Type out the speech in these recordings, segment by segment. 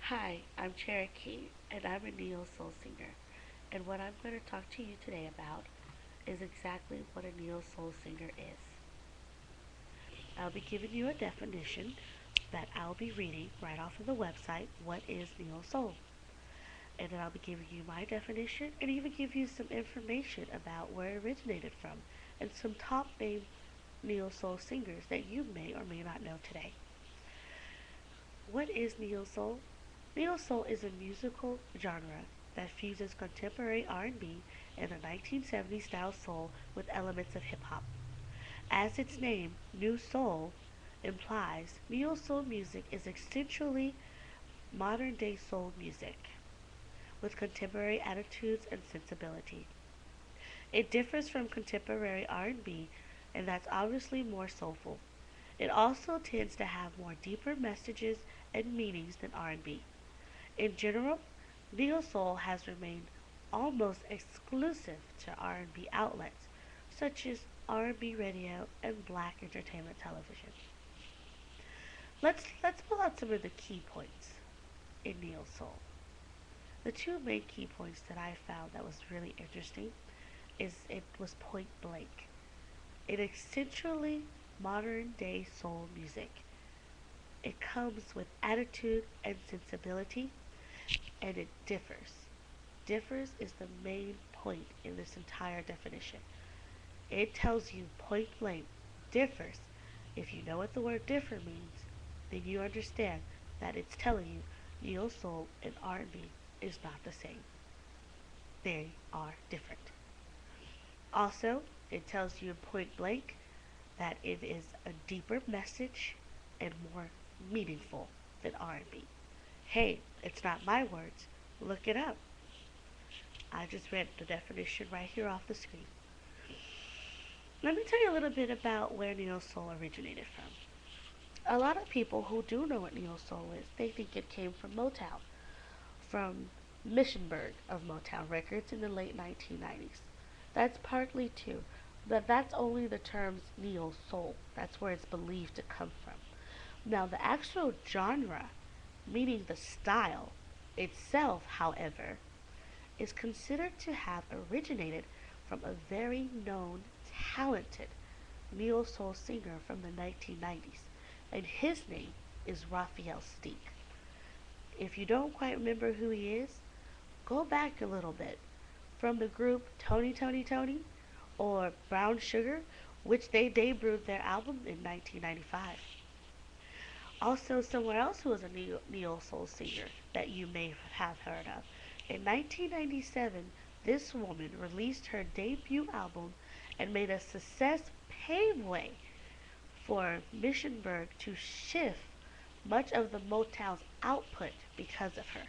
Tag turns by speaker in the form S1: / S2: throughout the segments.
S1: Hi, I'm Cherokee, and I'm a neo soul singer. And what I'm going to talk to you today about is exactly what a neo soul singer is. I'll be giving you a definition that I'll be reading right off of the website, What is Neo Soul? And then I'll be giving you my definition and even give you some information about where it originated from and some top name neo soul singers that you may or may not know today. What is neo soul? Neo soul is a musical genre that fuses contemporary R&B and the 1970s style soul with elements of hip hop. As its name, New Soul, implies, neo soul music is essentially modern day soul music with contemporary attitudes and sensibility. It differs from contemporary R&B and that's obviously more soulful. It also tends to have more deeper messages and meanings than R&B. In general, neo soul has remained almost exclusive to R&B outlets such as R&B radio and black entertainment television. Let's pull out some of the key points in neo soul. The two main key points that I found that was really interesting is it was point blank. It essentially modern day soul music. It comes with attitude and sensibility and it differs. Differs is the main point in this entire definition. It tells you point blank differs. If you know what the word differ means, then you understand that it's telling you neo soul and R&B is not the same. They are different. Also, it tells you point blank that it is a deeper message and more meaningful than R&B. Hey, it's not my words. Look it up. I just read the definition right here off the screen. Let me tell you a little bit about where neo soul originated from. A lot of people who do know what neo soul is, they think it came from Motown, from Missionberg of Motown Records in the late 1990s. That's partly true, but that's only the terms neo soul. That's where it's believed to come from. Now, the actual genre, meaning the style itself, however, is considered to have originated from a very known, talented neo soul singer from the 1990s, and his name is Raphael Steak. If you don't quite remember who he is, go back a little bit. From the group Tony Tony Tony or Brown Sugar, which they debuted their album in 1995. Also, someone else who was a neo soul singer that you may have heard of. In 1997, this woman released her debut album and made a success pave way for Missionberg to shift much of the Motown's output because of her.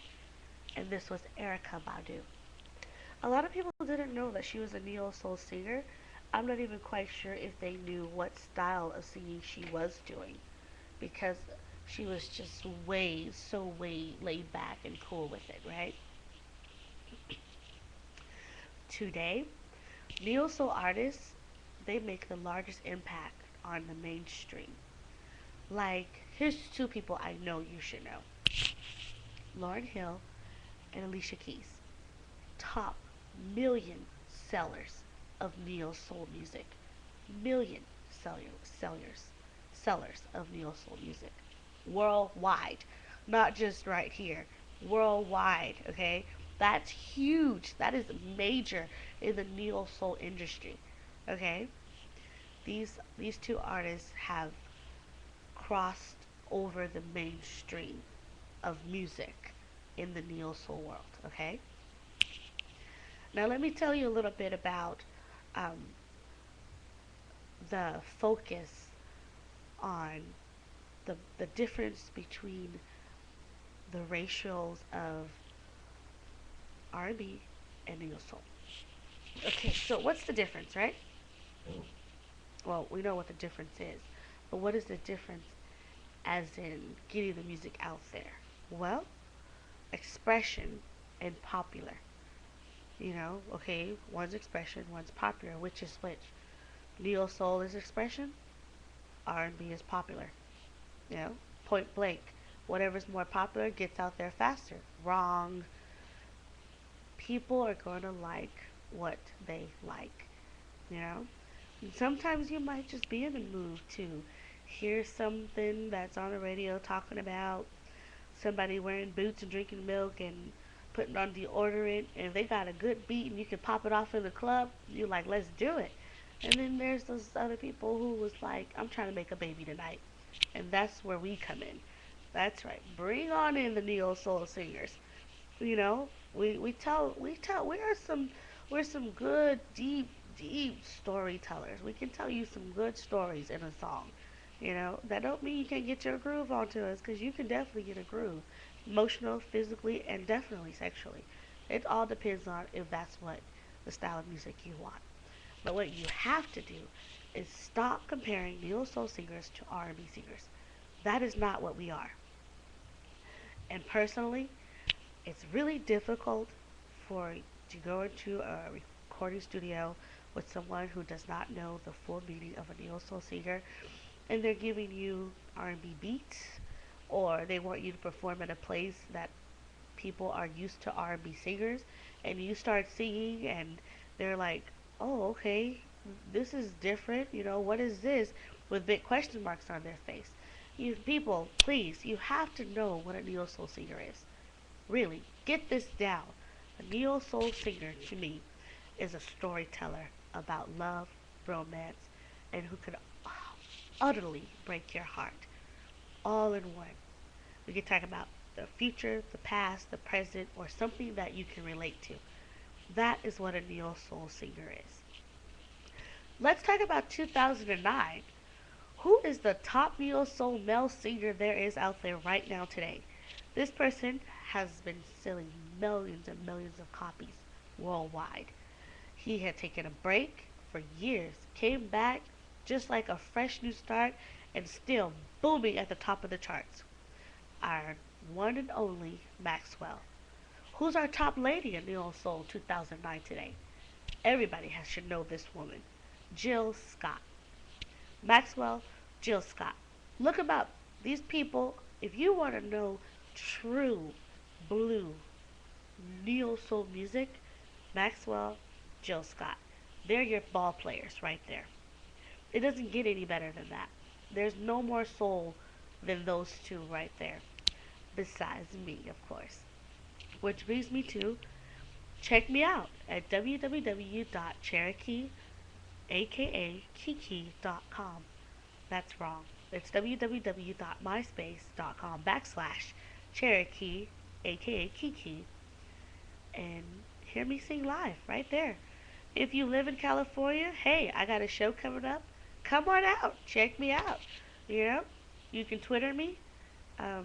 S1: And this was Erica Badu. A lot of people didn't know that she was a neo soul singer. I'm not even quite sure if they knew what style of singing she was doing because she was just way laid back and cool with it, right? Today, neo soul artists they make the largest impact on the mainstream. Like, here's two people I know you should know: Lauryn Hill and Alicia Keys, top million sellers of neo soul music, million sellers of neo soul music worldwide, not just right here, worldwide. Okay, that's huge. That is major in the neo soul industry. Okay, these two artists have crossed over the mainstream of music in the neo soul world. Okay, now let me tell you a little bit about um, the focus on the difference between the ratios of R&B and neo soul. Okay, so what's the difference, right? Well, we know what the difference is, but what is the difference as in getting the music out there? Well, expression and popular. Okay, one's expression, one's popular. Which is which? Neo soul is expression, R&B is popular. Point blank. Whatever's more popular gets out there faster. Wrong. People are going to like what they like, you know? And sometimes you might just be in the mood to hear something that's on the radio talking about somebody wearing boots and drinking milk and putting on deodorant, and they got a good beat and you can pop it off in the club. You're like, let's do it. And then there's those other people who was like, I'm trying to make a baby tonight. And that's where we come in. That's right. Bring on in the neo soul singers. You know, we're some good deep storytellers. We can tell you some good stories in a song. You know, that don't mean you can't get your groove onto us, because you can definitely get a groove, emotional, physically, and definitely sexually. It all depends on if that's what the style of music you want. But what you have to do is stop comparing neo soul singers to R&B singers. That is not what we are. And personally, it's really difficult for to go into a recording studio with someone who does not know the full meaning of a neo soul singer, and they're giving you R&B beats, or they want you to perform at a place that people are used to R&B singers, and you start singing and they're like, "Oh, okay, this is different. You know, what is this?" with big question marks on their face. You people, please, you have to know what a neo soul singer is. Really, get this down. A neo soul singer to me is a storyteller about love, romance, and who can utterly break your heart all in one. We can talk about the future, the past, the present, or something that you can relate to. That is what a neo soul singer is. Let's talk about 2009. Who is the top neo soul male singer there is out there right now today? This person has been selling millions and millions of copies worldwide. He had taken a break for years, came back just like a fresh new start, and still booming at the top of the charts. Our one and only Maxwell. Who's our top lady in Neo Soul 2009 today? Everybody should know this woman, Jill Scott. Maxwell, Jill Scott. Look them up. These people, if you want to know true blue neo soul music, Maxwell, Jill Scott. They're your ball players right there. It doesn't get any better than that. There's no more soul than those two right there. Besides me, of course. Which brings me to check me out at www.cherokee, aka Kiki.com. That's wrong. It's www.myspace.com/Cherokee, aka Kiki, and hear me sing live right there. If you live in California, hey, I got a show coming up. Come on out, check me out. You know, you can Twitter me at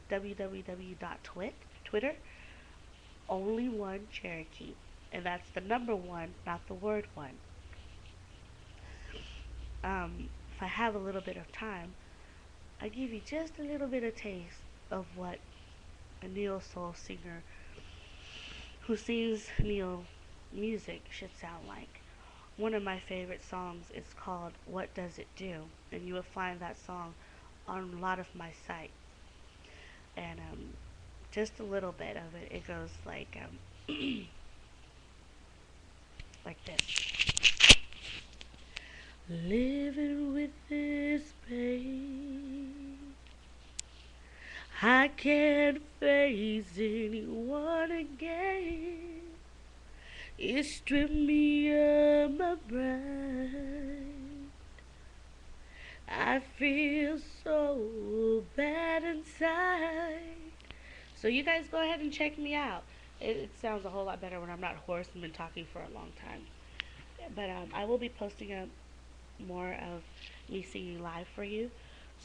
S1: www.twitter, only one Cherokee, and that's the number one, not the word one. If I have a little bit of time, I give you just a little bit of taste of what a neo soul singer who sings neo music should sound like. One of my favorite songs is called What Does It Do? And you will find that song on a lot of my sites. And just a little bit of it, it goes like this. Living with this pain, I can't face anyone again. It stripped me of my pride. I feel so bad inside. So you guys go ahead and check me out. It sounds a whole lot better when I'm not hoarse and been talking for a long time. But I will be posting up more of me singing live for you.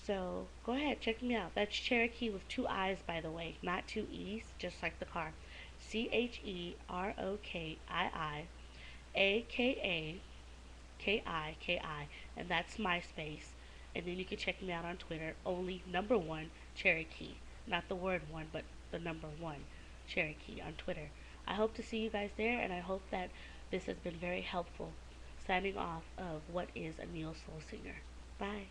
S1: So go ahead, check me out. That's Cherokee with two I's, by the way, not two E's, just like the car. CHEROKIIAKAKI, and that's MySpace. And then you can check me out on Twitter, only number one Cherokee, not the word one, but the number one Cherokee on Twitter. I hope to see you guys there, and I hope that this has been very helpful. Signing off of What is a Neo Soul Singer. Bye.